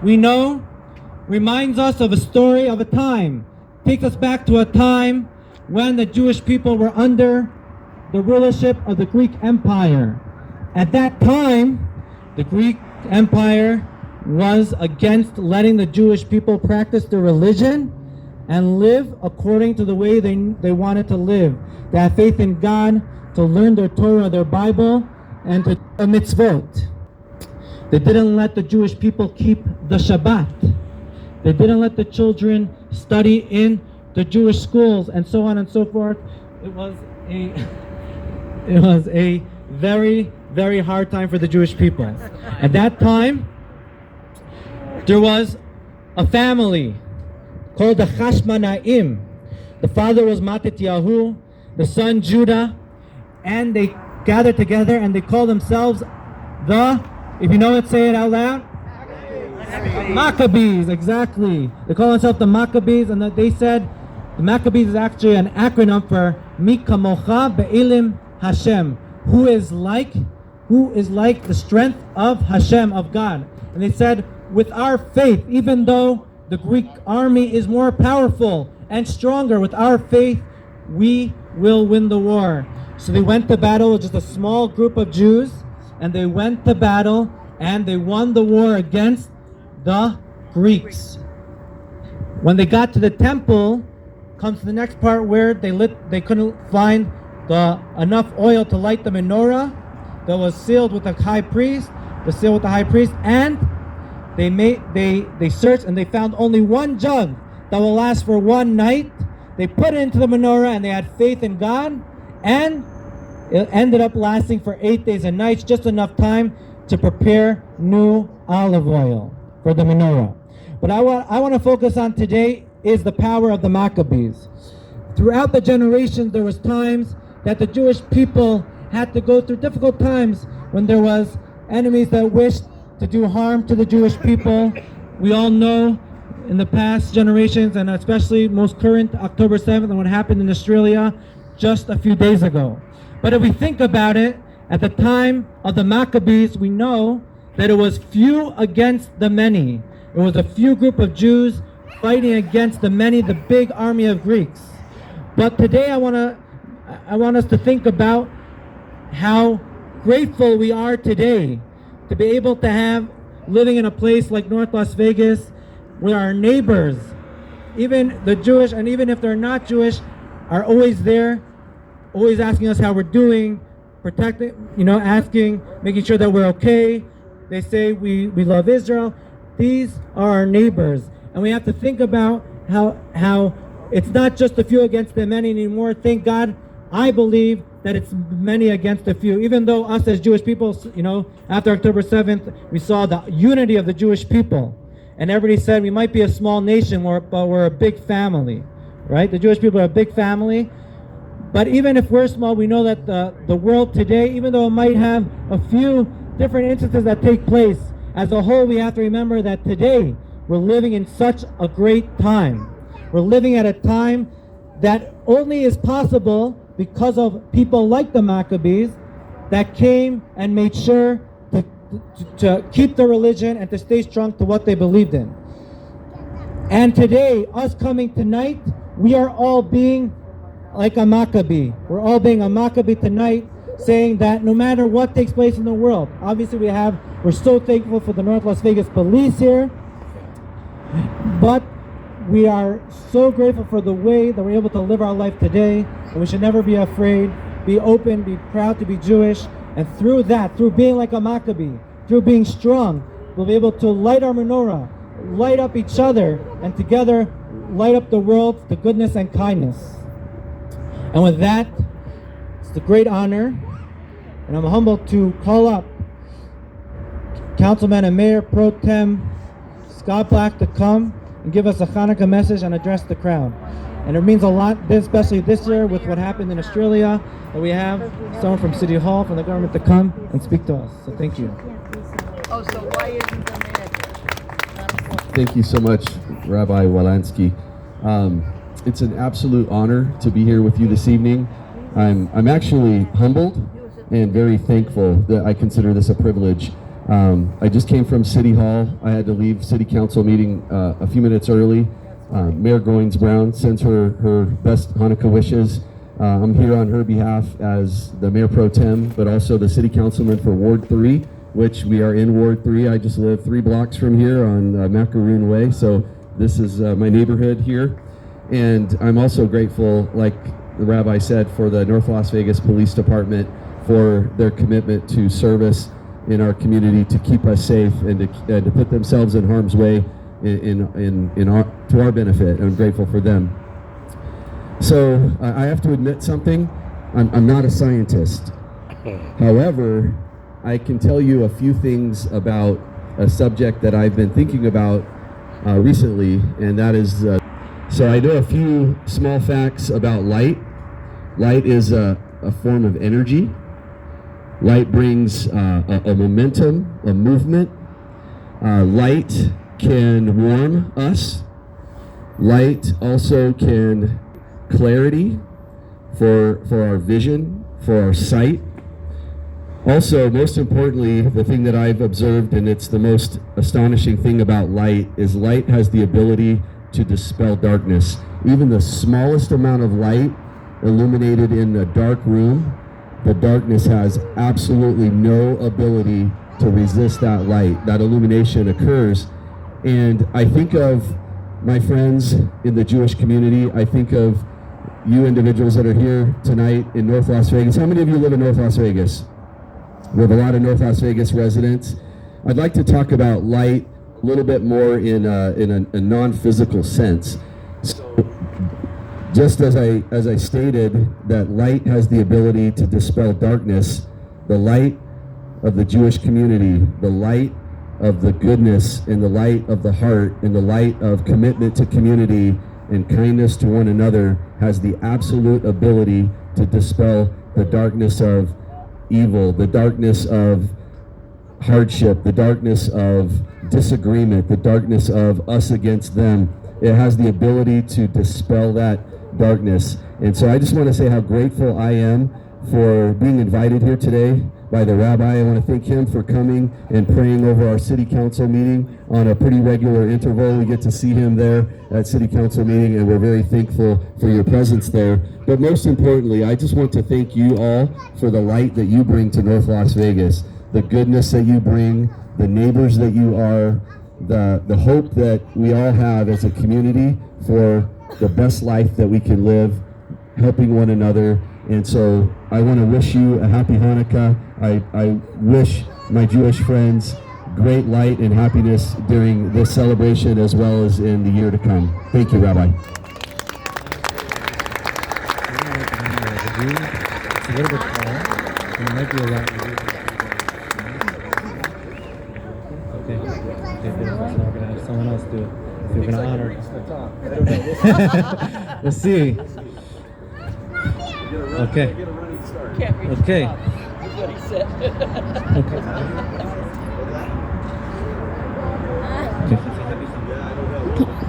we know, reminds us of a story of a time, takes us back to a time when the Jewish people were under the rulership of the Greek Empire. At that time, the Greek Empire was against letting the Jewish people practice their religion and live according to the way they wanted to live. To have faith in God, to learn their Torah, their Bible, and to do a mitzvot. They didn't let the Jewish people keep the Shabbat. They didn't let the children study in the Jewish schools, and so on and so forth. It was a very, very hard time for the Jewish people. At that time, there was a family called the Hashmonaim. The father was Matityahu, the son Judah, and they gathered together and they called themselves if you know it, say it out loud. Maccabees, exactly. They call themselves the Maccabees, and they said the Maccabees is actually an acronym for Mi Kamocha Be'ilim Hashem, who is like the strength of Hashem, of God. And they said, with our faith, even though the Greek army is more powerful and stronger, with our faith, we will win the war. So they went to battle with just a small group of Jews, and they went to battle, and they won the war against the Greeks. When they got to the temple, comes the next part where they couldn't find enough oil to light the menorah that was sealed with the high priest, and they searched and they found only one jug that will last for one night. They put it into the menorah and they had faith in God, and it ended up lasting for 8 days and nights, just enough time to prepare new olive oil for the menorah. But I want to focus on today is the power of the Maccabees. Throughout the generations, there was times that the Jewish people had to go through difficult times when there was enemies that wished to do harm to the Jewish people. We all know in the past generations, and especially most current, October 7th, and what happened in Australia just a few days ago. But if we think about it, at the time of the Maccabees, we know that it was few against the many. It was a few group of Jews fighting against the many, the big army of Greeks. But today I want us to think about how grateful we are today to be able to have, living in a place like North Las Vegas, where our neighbors, even the Jewish, and even if they're not Jewish, are always there, always asking us how we're doing, protecting, asking, making sure that we're okay. They say we love Israel. These are our neighbors. And we have to think about how it's not just a few against the many anymore. Thank God, I believe that it's many against a few. Even though us as Jewish people, after October 7th, we saw the unity of the Jewish people. And everybody said we might be a small nation, but we're a big family, right? The Jewish people are a big family. But even if we're small, we know that the world today, even though it might have a few different instances that take place, as a whole, we have to remember that today we're living in such a great time. We're living at a time that only is possible because of people like the Maccabees that came and made sure to keep the religion and to stay strong to what they believed in. And today, us coming tonight, we are all being like a Maccabee. We're all being a Maccabee tonight, saying that no matter what takes place in the world, obviously we're so thankful for the North Las Vegas police here, but we are so grateful for the way that we're able to live our life today, and we should never be afraid, be open, be proud to be Jewish, and through that, through being like a Maccabee, through being strong, we'll be able to light our menorah, light up each other, and together light up the world to goodness and kindness. And with that, it's a great honor, and I'm humbled to call up Councilman and Mayor Pro Tem Scott Black to come and give us a Hanukkah message and address the crowd. And it means a lot, especially this year with what happened in Australia, that we have someone from City Hall, from the government, to come and speak to us. So thank you. Oh, so why isn't the mayor? Thank you so much, Rabbi Walansky. It's an absolute honor to be here with you this evening. I'm actually humbled and very thankful that I consider this a privilege I just came from City Hall. I had to leave City Council meeting a few minutes early. Mayor Goins Brown sends her best Hanukkah wishes. I'm here on her behalf as the Mayor Pro Tem, but also the City Councilman for Ward 3, which we are in Ward 3. I just live 3 blocks from here on Macaroon Way, so this is my neighborhood here. And I'm also grateful, like the Rabbi said, for the North Las Vegas Police Department for their commitment to service in our community, to keep us safe and to put themselves in harm's way to our benefit. And I'm grateful for them. So I have to admit something. I'm not a scientist. However, I can tell you a few things about a subject that I've been thinking about recently, and that is, so I know a few small facts about light. Light is a form of energy. Light brings a momentum, a movement. Light can warm us. Light also can clarity for our vision, for our sight. Also, most importantly, the thing that I've observed, and it's the most astonishing thing about light, is light has the ability to dispel darkness. Even the smallest amount of light illuminated in a dark room, the darkness has absolutely no ability to resist that light. That illumination occurs. And I think of my friends in the Jewish community. I think of you individuals that are here tonight in North Las Vegas. How many of you live in North Las Vegas? We have a lot of North Las Vegas residents. I'd like to talk about light a little bit more in a non-physical sense. So, just as I stated that light has the ability to dispel darkness, the light of the Jewish community, the light of the goodness and the light of the heart and the light of commitment to community and kindness to one another has the absolute ability to dispel the darkness of evil, the darkness of hardship, the darkness of disagreement, the darkness of us against them. It has the ability to dispel that darkness. And so I just want to say how grateful I am for being invited here today by the Rabbi. I want to thank him for coming and praying over our city council meeting on a pretty regular interval. We get to see him there at city council meeting, and we're very thankful for your presence there. But most importantly, I just want to thank you all for the light that you bring to North Las Vegas, the goodness that you bring, the neighbors that you are, the hope that we all have as a community for the best life that we can live, helping one another. And so I want to wish you a happy Hanukkah. I wish my Jewish friends great light and happiness during this celebration as well as in the year to come. Thank you, Rabbi. It's a little bit tall. It might be a lot. Okay, good. So we're gonna have someone else do it. So we're gonna honor. We'll see. Okay. Okay. That's what he said. Okay.